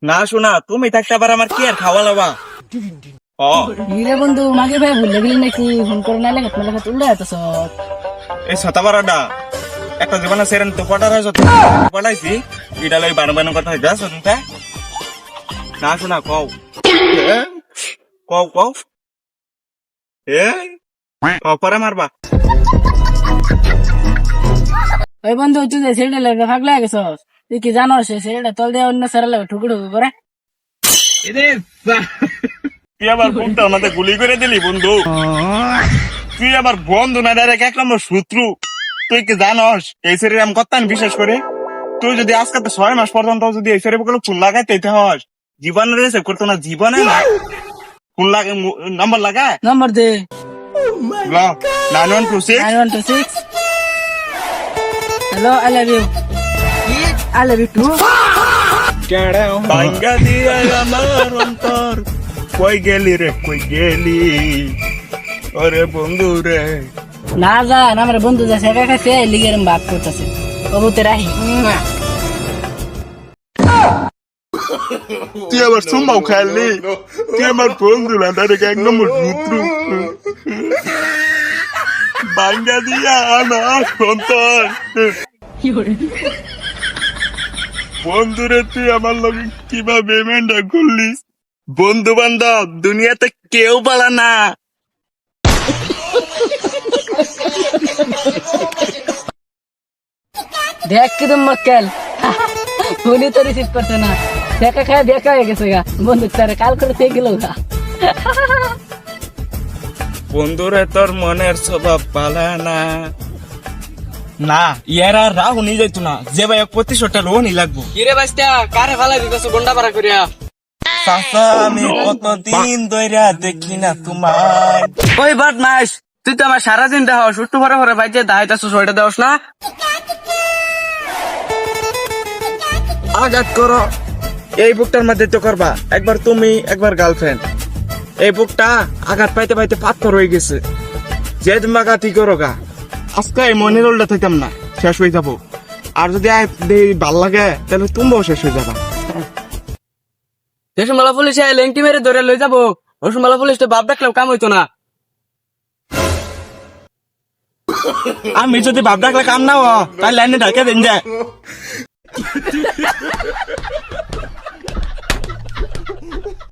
না শোনা, তুমি থাকতে আবার আমার কি আর খাওয়া লাবা। ও রে বন্ধু মাকে ভাই ভুলে গেলি নাকি ফোন করে না লেখা লেখা তুললে এত সব এই ছাতাবারাটা একটা জীবনে সেরেন তো পটার হয়েছে, পটাইছি এটা লই বানো কথা হয়ে যাস শুনতে। না শোনা কও কও কও এ অপরে মারবা। ওই বন্ধু তুই যে ছেলেটা লেগে ভাগলে গেছস তুই কি জানো সে ছেলেটা তল দিয়ে অন্য সারা লেগে ঠুকু ঠুকু করে তুই আবার ফোনটা আমাদের গুলি করে দিলি বন্ধু। তুই আবার বন্ধু না ডাইরেক্ট এক নম্বর শত্রু। তুই কি জানস এই শরীরে আমি করতাম বিশেষ করে তুই যদি আজকে 6 মাস পর্যন্ত যদি এই শরীরে গুলো ফোন লাগাইতে হস জীবনে রিসিভ করতো না, জীবনে না ফোন লাগে নাম্বার লাগা নম্বর দে 9126 9126 hello I love you I love you too ভাঙ্গা দিয়া আমার অন্তর কই গেলি রে কই গেলি ওরে বন্ধু রে। না যা না আমার বন্ধু যা সেকা খাইছে লিগের বাদ করতেছে অবুতে রাহি তুই আবার সুমাও খেললি, তুই আমার বন্ধু না ডাইরেক্ট এক নম্বর শত্রু। ভাঙ্গা দিয়া আমার অন্তর বন্ধুরে তুই আমার লগে কিভাবে মেন্ডা করলিস। বন্ধু বান্ধব দুনিয়াতে কেউ বলা না। দেখ কি তুমি মক্কেল উনি তো রিসিভ করছে না দেখা খায় দেখা হয়ে গেছে গা বন্ধু তারে কাল করে থেকে গেল গা বন্ধুরে তোর মনের স্বভাব পালা না। না ইয়ার আর রাহু নিয়ে যাইতো না, যে ভাই 2500টা লোনই লাগবো। কিরে বাইস্তা কারে ফালাই দিতেছ গন্ডা পাড়া করিয়া চাচা আমি কতদিন ধইরা দেখি না তোমায়। ওই বদমাস তুই তো আমার সারাদিন দেহ সুট্টু ভরে ভরে ভাইজে দাইতাছ ওইটা দেওস না আঘাত করো এই বুকটার মধ্যে তো করবা, একবার তুমি একবার গার্লফ্রেন্ড। এই বুকটা আঘাত পাইতে পাইতে পাথর হয়ে গেছে, যে তুমি আঘাতই করো গা আজকে এই মনের উল্টা থাকতাম না, শেষ হয়ে যাবো। আর যদি ভাল লাগে তাহলে তুমিও শেষ হয়ে যাবা। দেশমালা পুলিশে লেংটি মেরে ধরে লই যাবো রসমালা পুলিশ তো বাপ ডাকলেও কাম হইতো না আমি যদি ভাব ডাকলে কাম না তাহলে লাইনে ঢাকে দেন যায়।